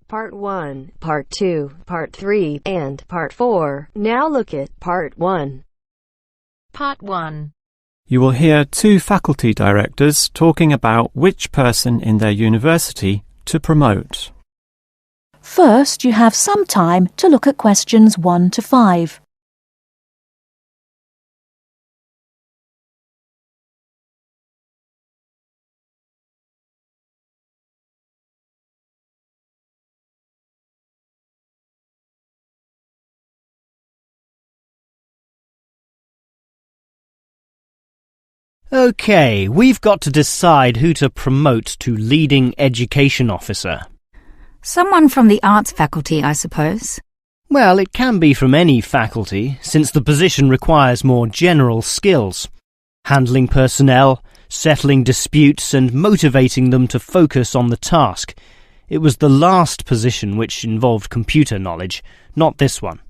Part 1, Part 2, Part 3, and Part 4. Now look at Part 1. Part 1. You will hear two faculty directors talking about which person in their university to promote. First, you have some time to look at questions 1 to 5. OK, we've got to decide who to promote to leading education officer. Someone from the arts faculty, I suppose. Well, it can be from any faculty, since the position requires more general skills. Handling personnel, settling disputes and motivating them to focus on the task. It was the last position which involved computer knowledge, not this one.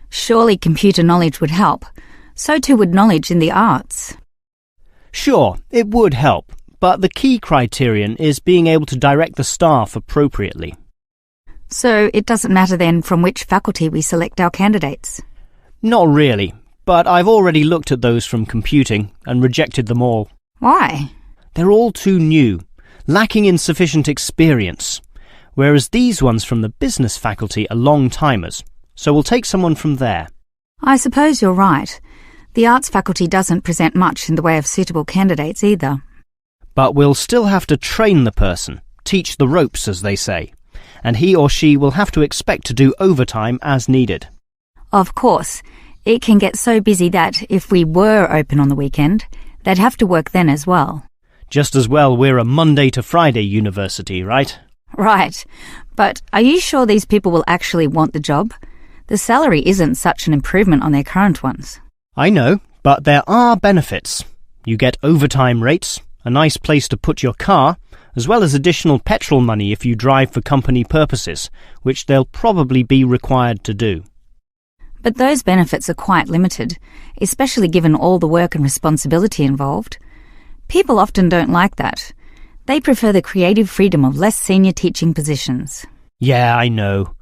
Surely computer knowledge would help. So too would knowledge in the arts. Sure, it would help, but the key criterion is being able to direct the staff appropriately. So it doesn't matter then from which faculty we select our candidates? Not really, but I've already looked at those from computing and rejected them all. Why? They're all too new, lacking in sufficient experience, whereas these ones from the business faculty are long-timers, so we'll take someone from there. I suppose you're right. The arts faculty doesn't present much in the way of suitable candidates either. But we'll still have to train the person, teach the ropes, as they say, and he or she will have to expect to do overtime as needed. Of course, it can get so busy that if we were open on the weekend, they'd have to work then as well. Just as well we're a Monday to Friday university, right? Right. But are you sure these people will actually want the job? The salary isn't such an improvement on their current ones. I know, but there are benefits. You get overtime rates, a nice place to put your car, as well as additional petrol money if you drive for company purposes, which they'll probably be required to do. But those benefits are quite limited, especially given all the work and responsibility involved. People often don't like that. They prefer the creative freedom of less senior teaching positions. Yeah, I know.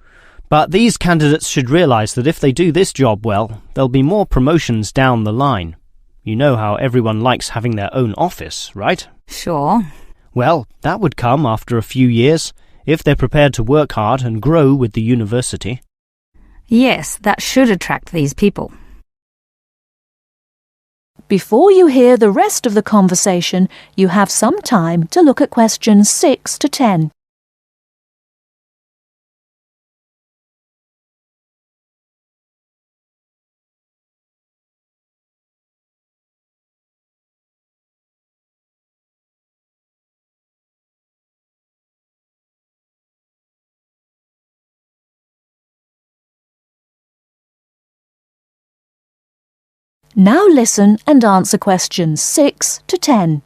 But these candidates should realise that if they do this job well, there'll be more promotions down the line. You know how everyone likes having their own office, right? Sure. Well, that would come after a few years, if they're prepared to work hard and grow with the university. Yes, that should attract these people. Before you hear the rest of the conversation, you have some time to look at questions 6 to 10. Now listen and answer questions 6 to 10.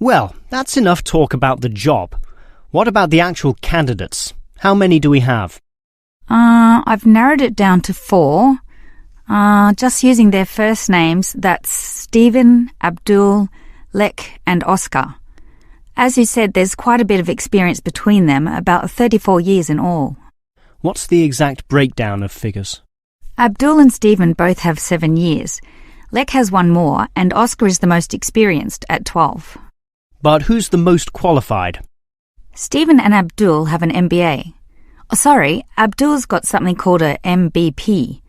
Well, that's enough talk about the job. What about the actual candidates? How many do we have? I've narrowed it down to 4. Just using their first names, that's Stephen, Abdul, Lek and Oscar. As you said, there's quite a bit of experience between them, about 34 years in all. What's the exact breakdown of figures? Abdul and Stephen both have 7 years. Lek has 1 more, and Oscar is the most experienced at 12. But who's the most qualified? Stephen and Abdul have an MBA. Oh, sorry, Abdul's got something called a MBP,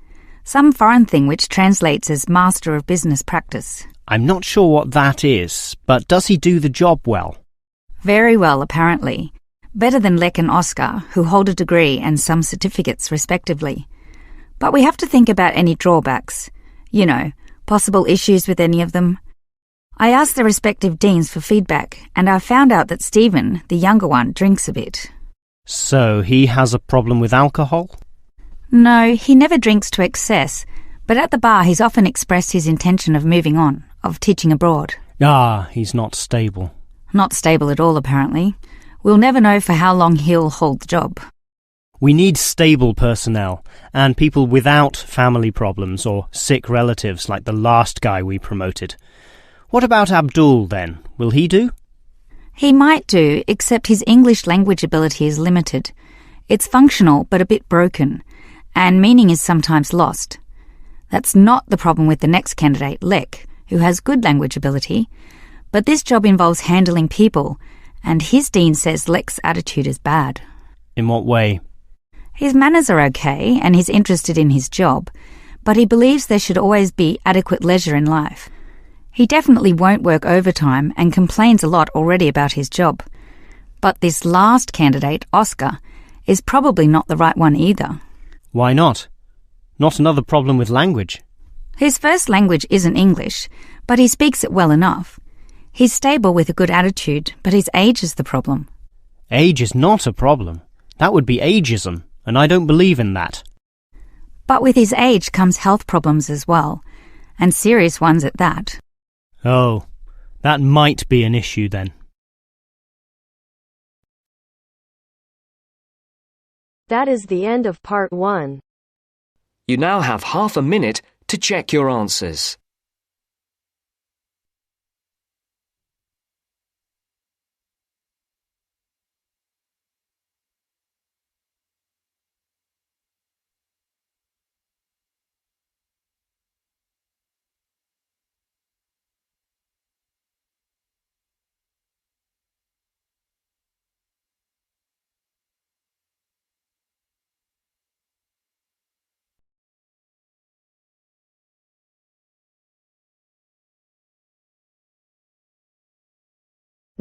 some foreign thing which translates as Master of Business Practice. I'm not sure what that is, but does he do the job well? Very well, apparently. Better than Lek and Oscar, who hold a degree and some certificates respectively. But we have to think about any drawbacks. You know, possible issues with any of them. I asked the respective deans for feedback, and I found out that Stephen, the younger one, drinks a bit. So he has a problem with alcohol? No, he never drinks to excess, but at the bar he's often expressed his intention of moving on, of teaching abroad. He's not stable. Not stable at all, apparently. We'll never know for how long he'll hold the job. We need stable personnel, and people without family problems or sick relatives like the last guy we promoted. What about Abdul, then? Will he do? He might do, except his English language ability is limited. It's functional but a bit broken, and meaning is sometimes lost. That's not the problem with the next candidate, Lek, who has good language ability, but this job involves handling people, and his dean says Lek's attitude is bad. In what way? His manners are okay, and he's interested in his job, but he believes there should always be adequate leisure in life. He definitely won't work overtime and complains a lot already about his job. But this last candidate, Oscar, is probably not the right one either. Why not? Not another problem with language. His first language isn't English, but he speaks it well enough. He's stable with a good attitude, but his age is the problem. Age is not a problem. That would be ageism, and I don't believe in that. But with his age comes health problems as well, and serious ones at that. Oh, that might be an issue then. That is the end of part 1. You now have half a minute to check your answers.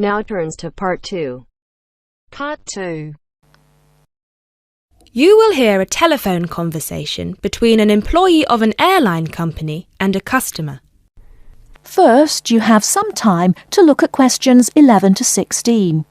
Now turns to part 2. Part 2. You will hear a telephone conversation between an employee of an airline company and a customer. First, you have some time to look at questions 11 to 16.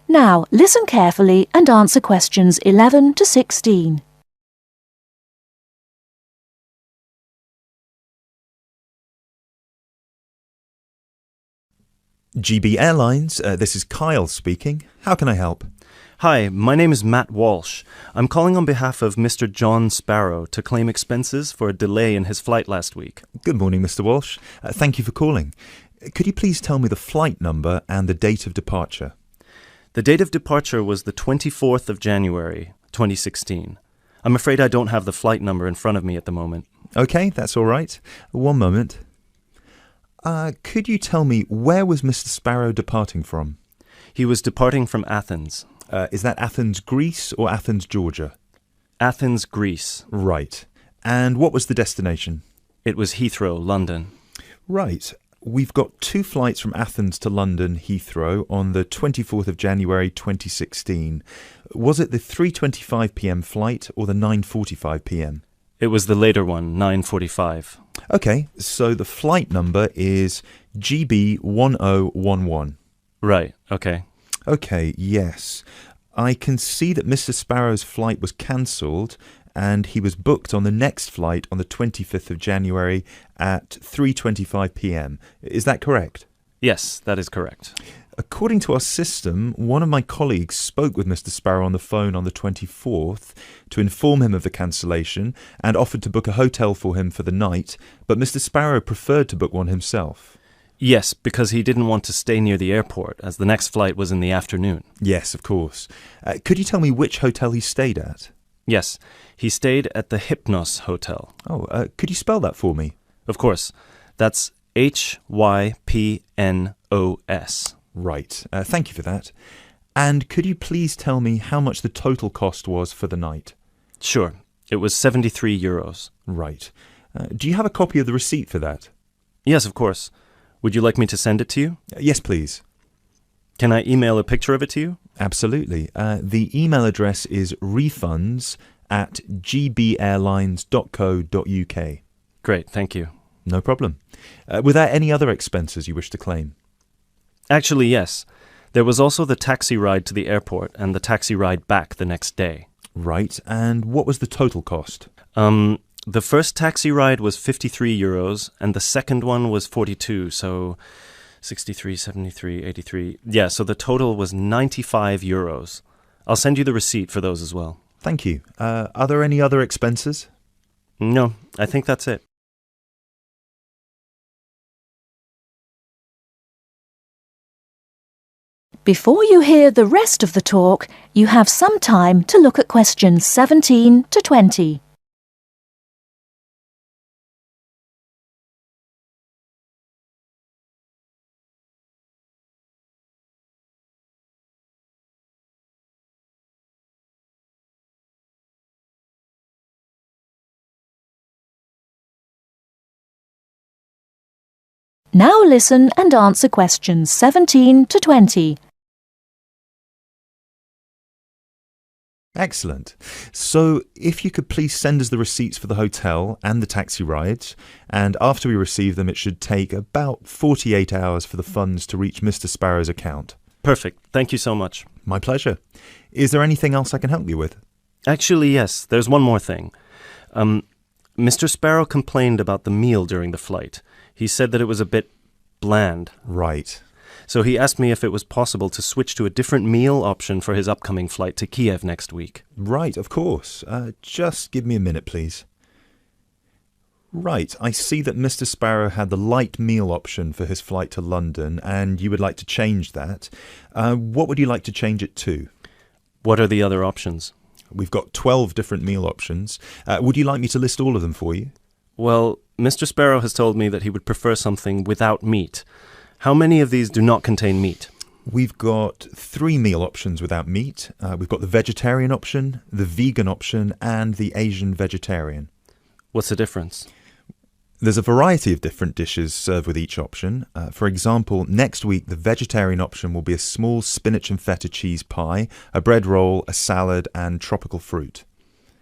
Now, listen carefully and answer questions 11 to 16. GB Airlines, this is Kyle speaking. How can I help? Hi, my name is Matt Walsh. I'm calling on behalf of Mr. John Sparrow to claim expenses for a delay in his flight last week. Good morning, Mr. Walsh. Thank you for calling. Could you please tell me the flight number and the date of departure? The date of departure was the 24th of January, 2016. I'm afraid I don't have the flight number in front of me at the moment. Okay, that's all right. One moment. Could you tell me where was Mr. Sparrow departing from? He was departing from Athens. Is that Athens, Greece or Athens, Georgia? Athens, Greece. Right. And what was the destination? It was Heathrow, London. Right. We've got 2 flights from Athens to London Heathrow on the 24th of January 2016. Was it the 3:25 p.m. flight or the 9:45 p.m.? It was the later one, 9:45. Okay, so the flight number is GB1011. Right, okay. Okay, yes. I can see that Mr. Sparrow's flight was cancelled and he was booked on the next flight on the 25th of January at 3:25 p.m. Is that correct? Yes, that is correct. According to our system, one of my colleagues spoke with Mr. Sparrow on the phone on the 24th to inform him of the cancellation and offered to book a hotel for him for the night, but Mr. Sparrow preferred to book one himself. Yes, because he didn't want to stay near the airport, as the next flight was in the afternoon. Yes, of course. Could you tell me which hotel he stayed at? Yes, he stayed at the Hypnos Hotel. Oh, could you spell that for me? Of course. That's Hypnos. Right. Thank you for that. And could you please tell me how much the total cost was for the night? Sure. It was €73. Right. Do you have a copy of the receipt for that? Yes, of course. Would you like me to send it to you? Yes, please. Can I email a picture of it to you? Absolutely. The email address is refunds@gbairlines.co.uk. Great, thank you. No problem. Were there any other expenses you wish to claim? Actually, yes. There was also the taxi ride to the airport and the taxi ride back the next day. Right, and what was the total cost? The first taxi ride was €53 and the second one was 42, so 63, 73, 83. Yeah, so the total was €95. I'll send you the receipt for those as well. Thank you. Are there any other expenses? No, I think that's it. Before you hear the rest of the talk, you have some time to look at questions 17 to 20. Now listen and answer questions 17 to 20. Excellent. So, if you could please send us the receipts for the hotel and the taxi rides, and after we receive them, it should take about 48 hours for the funds to reach Mr. Sparrow's account. Perfect. Thank you so much. My pleasure. Is there anything else I can help you with? Actually, yes. There's one more thing. Mr. Sparrow complained about the meal during the flight. He said that it was a bit bland. Right. So he asked me if it was possible to switch to a different meal option for his upcoming flight to Kiev next week. Right, of course. Just give me a minute, please. Right, I see that Mr. Sparrow had the light meal option for his flight to London, and you would like to change that. What would you like to change it to? What are the other options? We've got 12 different meal options. Would you like me to list all of them for you? Well, Mr. Sparrow has told me that he would prefer something without meat. How many of these do not contain meat? We've got 3 meal options without meat. We've got the vegetarian option, the vegan option, and the Asian vegetarian. What's the difference? There's a variety of different dishes served with each option. For example, next week the vegetarian option will be a small spinach and feta cheese pie, a bread roll, a salad, and tropical fruit.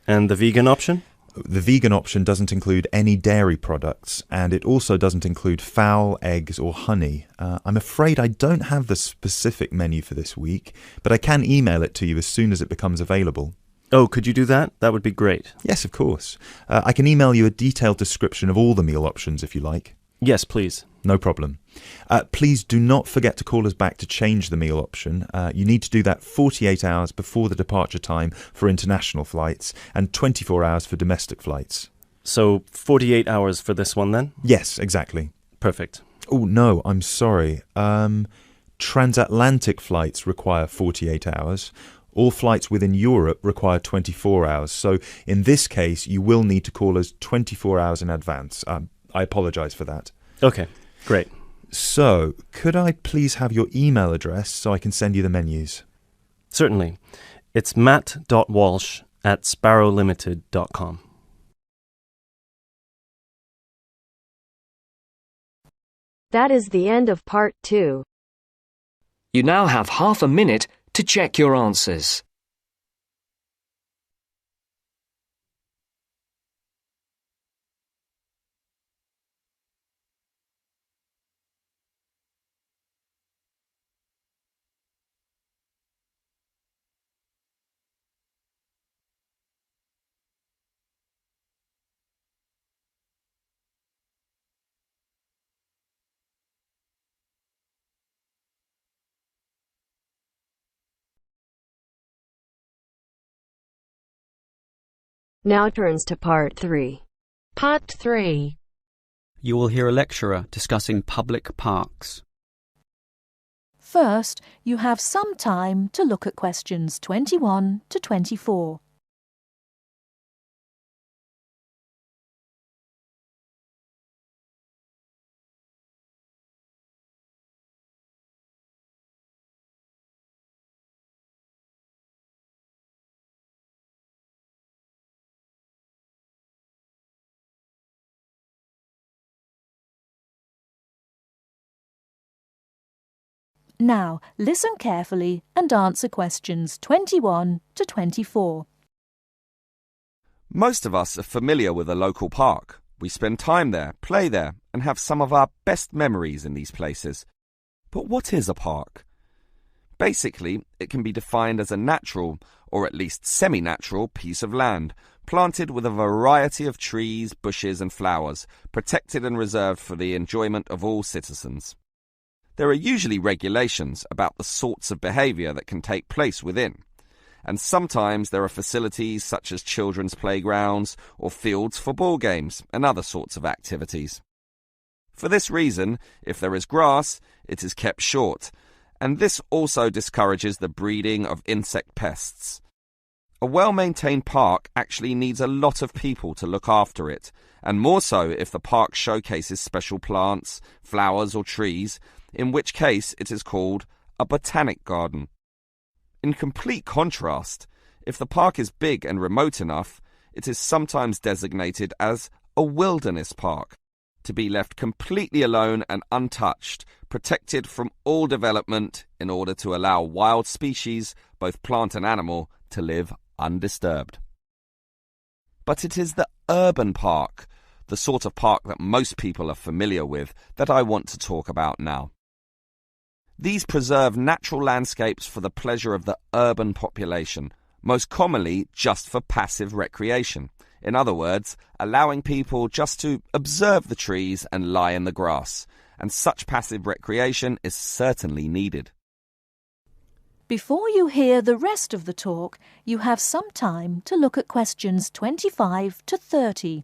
And the vegan option? The vegan option doesn't include any dairy products, and it also doesn't include fowl, eggs, or honey. I'm afraid I don't have the specific menu for this week, but I can email it to you as soon as it becomes available. Oh, could you do that? That would be great. Yes, of course. I can email you a detailed description of all the meal options if you like. Yes, please. No problem. Please do not forget to call us back to change the meal option. You need to do that 48 hours before the departure time for international flights and 24 hours for domestic flights. So 48 hours for this one then? Yes, exactly. Perfect. Oh, no, I'm sorry. Transatlantic flights require 48 hours. All flights within Europe require 24 hours. So in this case, you will need to call us 24 hours in advance. I apologise for that. Okay, great. So, could I please have your email address so I can send you the menus? Certainly. It's matt.walsh@sparrowlimited.com. That is the end of part 2. You now have half a minute to check your answers. Now turns to part 3. Part 3. You will hear a lecturer discussing public parks. First, you have some time to look at questions 21 to 24. Now, listen carefully and answer questions 21 to 24. Most of us are familiar with a local park. We spend time there, play there, and have some of our best memories in these places. But what is a park? Basically, it can be defined as a natural, or at least semi-natural, piece of land, planted with a variety of trees, bushes and flowers, protected and reserved for the enjoyment of all citizens. There are usually regulations about the sorts of behaviour that can take place within, and sometimes there are facilities such as children's playgrounds or fields for ball games and other sorts of activities. For this reason, if there is grass, it is kept short, and this also discourages the breeding of insect pests. A well-maintained park actually needs a lot of people to look after it, and more so if the park showcases special plants, flowers or trees, in which case it is called a botanic garden. In complete contrast, if the park is big and remote enough, it is sometimes designated as a wilderness park, to be left completely alone and untouched, protected from all development in order to allow wild species, both plant and animal, to live undisturbed. But it is the urban park, the sort of park that most people are familiar with, that I want to talk about now. These preserve natural landscapes for the pleasure of the urban population, most commonly just for passive recreation. In other words, allowing people just to observe the trees and lie in the grass, and such passive recreation is certainly needed. Before you hear the rest of the talk, you have some time to look at questions 25 to 30.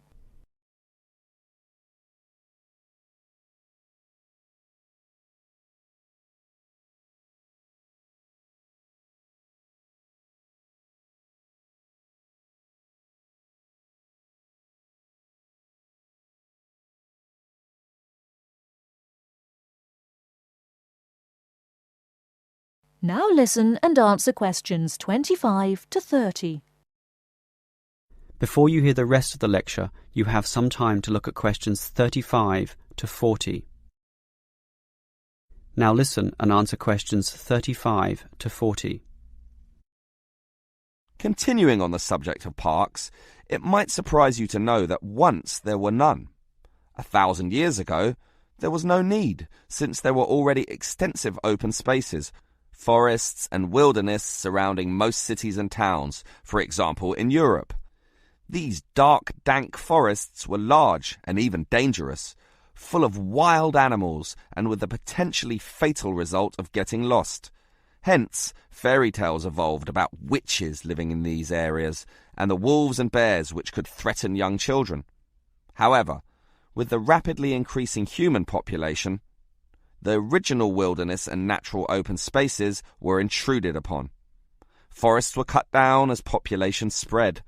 Now listen and answer questions 25 to 30. Before you hear the rest of the lecture, you have some time to look at questions 35 to 40. Now listen and answer questions 35 to 40. Continuing on the subject of parks, it might surprise you to know that once there were none. 1,000 years ago, there was no need, since there were already extensive open spaces, forests and wilderness surrounding most cities and towns, for example in Europe. These dark, dank forests were large and even dangerous, full of wild animals and with the potentially fatal result of getting lost. Hence, fairy tales evolved about witches living in these areas and the wolves and bears which could threaten young children. However, with the rapidly increasing human population, the original wilderness and natural open spaces were intruded upon. Forests were cut down as population spread,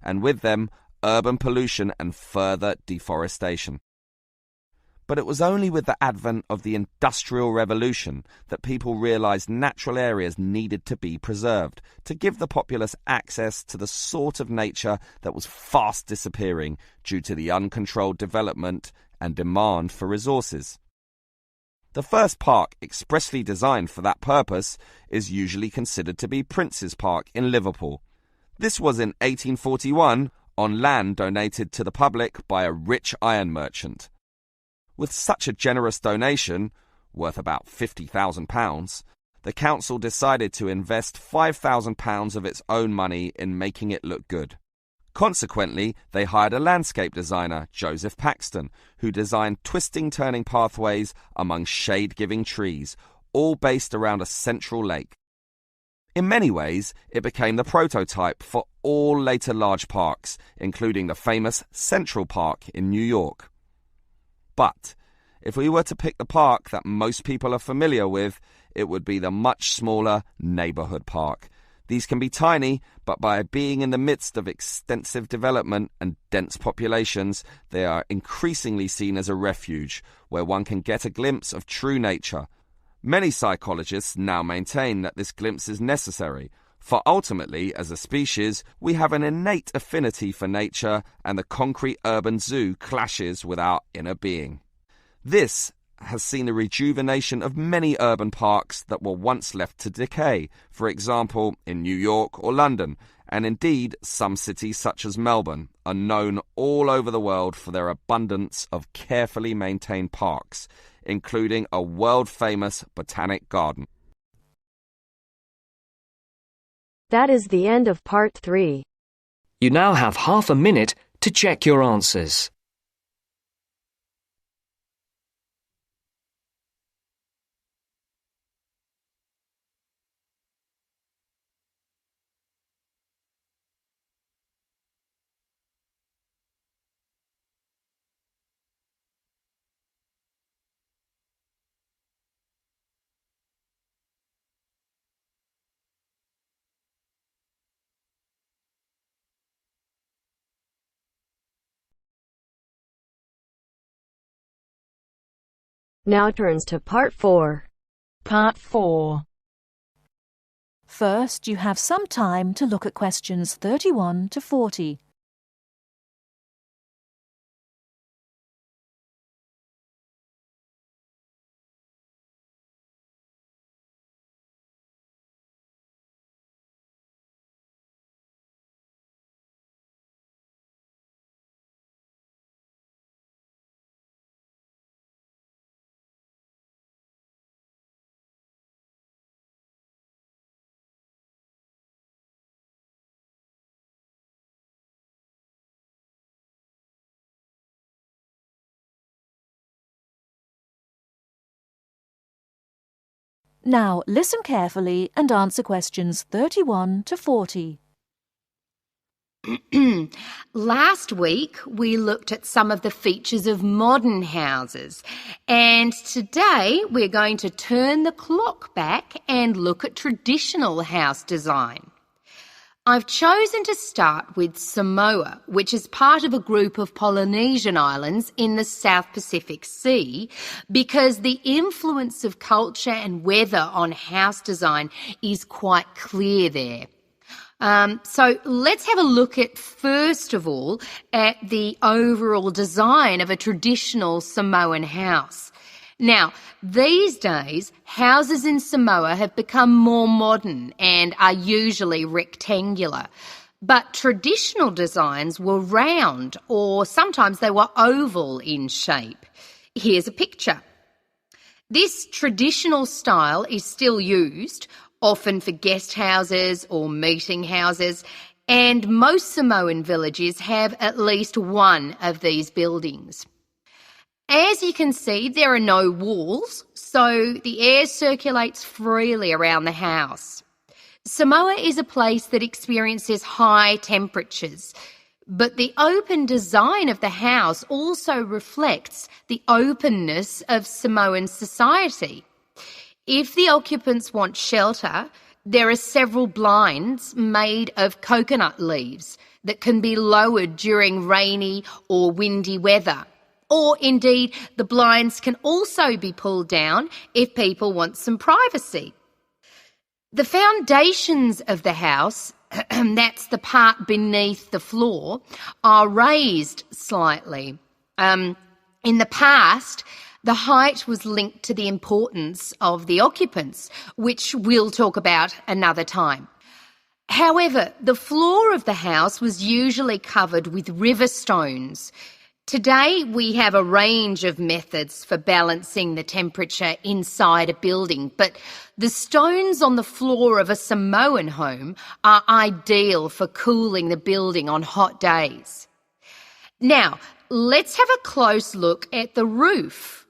and with them urban pollution and further deforestation. But it was only with the advent of the Industrial Revolution that people realized natural areas needed to be preserved to give the populace access to the sort of nature that was fast disappearing due to the uncontrolled development and demand for resources. The first park expressly designed for that purpose is usually considered to be Prince's Park in Liverpool. This was in 1841 on land donated to the public by a rich iron merchant. With such a generous donation, worth about £50,000, the council decided to invest £5,000 of its own money in making it look good. Consequently, they hired a landscape designer, Joseph Paxton, who designed twisting turning pathways among shade-giving trees, all based around a central lake. In many ways, it became the prototype for all later large parks, including the famous Central Park in New York. But if we were to pick the park that most people are familiar with, it would be the much smaller neighborhood park. These can be tiny, but by being in the midst of extensive development and dense populations, they are increasingly seen as a refuge where one can get a glimpse of true nature. Many psychologists now maintain that this glimpse is necessary, for ultimately, as a species, we have an innate affinity for nature, and the concrete urban zoo clashes with our inner being. This has seen the rejuvenation of many urban parks that were once left to decay, for example in New York or London, and indeed some cities such as Melbourne are known all over the world for their abundance of carefully maintained parks, including a world-famous botanic garden. That is the end of part 3. You now have half a minute to check your answers. Now turns to part 4. Part 4. First, you have some time to look at questions 31 to 40. Now, listen carefully and answer questions 31 to 40. Last week, we looked at some of the features of modern houses, and today we're going to turn the clock back and look at traditional house design. I've chosen to start with Samoa, which is part of a group of Polynesian islands in the South Pacific Sea, because the influence of culture and weather on house design is quite clear there. So let's have a look at, first of all, at the overall design of a traditional Samoan house. Now, these days, houses in Samoa have become more modern and are usually rectangular. But traditional designs were round, or sometimes they were oval in shape. Here's a picture. This traditional style is still used, often for guest houses or meeting houses, and most Samoan villages have at least one of these buildings. As you can see, there are no walls, so the air circulates freely around the house. Samoa is a place that experiences high temperatures, but the open design of the house also reflects the openness of Samoan society. If the occupants want shelter, there are several blinds made of coconut leaves that can be lowered during rainy or windy weather. Or indeed, the blinds can also be pulled down if people want some privacy. The foundations of the house, that's the part beneath the floor, are raised slightly. In the past, the height was linked to the importance of the occupants, which we'll talk about another time. However, the floor of the house was usually covered with river stones. Today, we have a range of methods for balancing the temperature inside a building, but the stones on the floor of a Samoan home are ideal for cooling the building on hot days. Now, let's have a close look at the roof.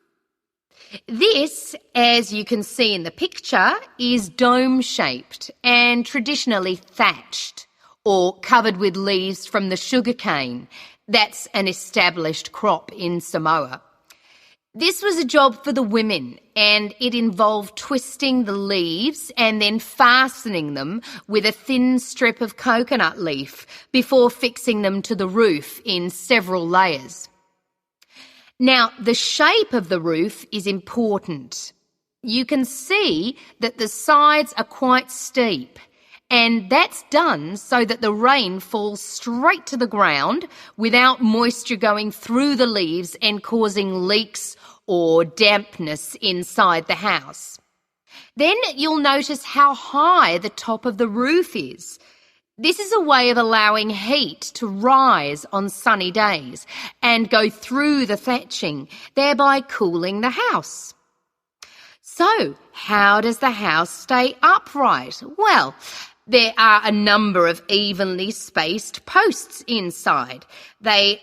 This, as you can see in the picture, is dome-shaped and traditionally thatched or covered with leaves from the sugarcane. That's an established crop in Samoa. This was a job for the women, and it involved twisting the leaves and then fastening them with a thin strip of coconut leaf before fixing them to the roof in several layers. Now, the shape of the roof is important. You can see that the sides are quite steep, and that's done so that the rain falls straight to the ground without moisture going through the leaves and causing leaks or dampness inside the house. Then you'll notice how high the top of the roof is. This is a way of allowing heat to rise on sunny days and go through the thatching, thereby cooling the house. So, how does the house stay upright? Well, There are a number of evenly spaced posts inside. They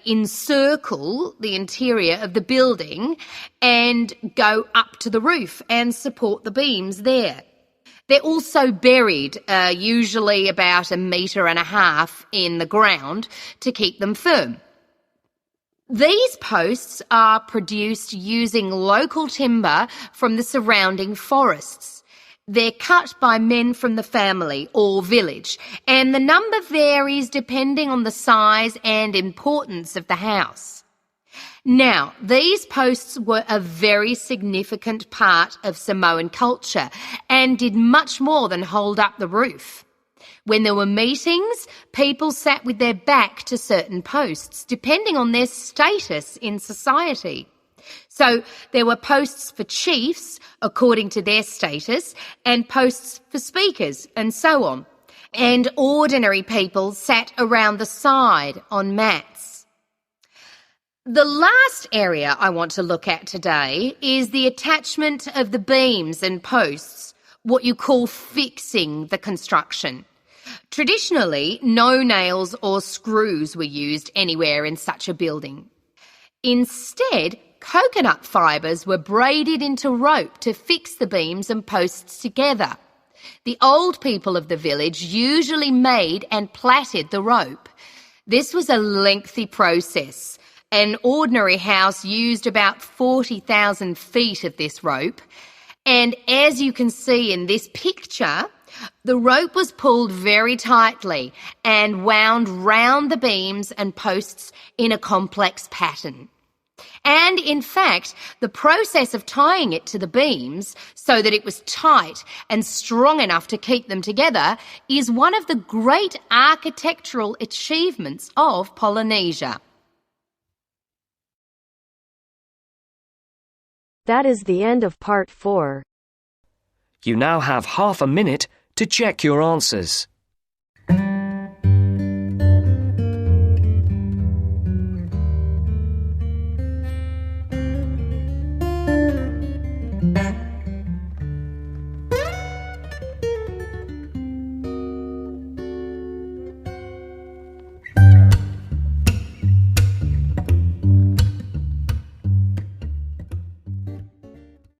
encircle the interior of the building and go up to the roof and support the beams there. They're also buried, usually about 1.5 meters in the ground to keep them firm. These posts are produced using local timber from the surrounding forests. They're cut by men from the family or village, and the number varies depending on the size and importance of the house. Now, these posts were a very significant part of Samoan culture and did much more than hold up the roof. When there were meetings, people sat with their back to certain posts, depending on their status in society. So there were posts for chiefs, according to their status, and posts for speakers, and so on. And ordinary people sat around the side on mats. The last area I want to look at today is the attachment of the beams and posts, what you call fixing the construction. Traditionally, no nails or screws were used anywhere in such a building. Instead, coconut fibres were braided into rope to fix the beams and posts together. The old people of the village usually made and plaited the rope. This was a lengthy process. An ordinary house used about 40,000 feet of this rope. And as you can see in this picture, the rope was pulled very tightly and wound round the beams and posts in a complex pattern. And in fact, the process of tying it to the beams so that it was tight and strong enough to keep them together is one of the great architectural achievements of Polynesia. That is the end of part 4. You now have half a minute to check your answers.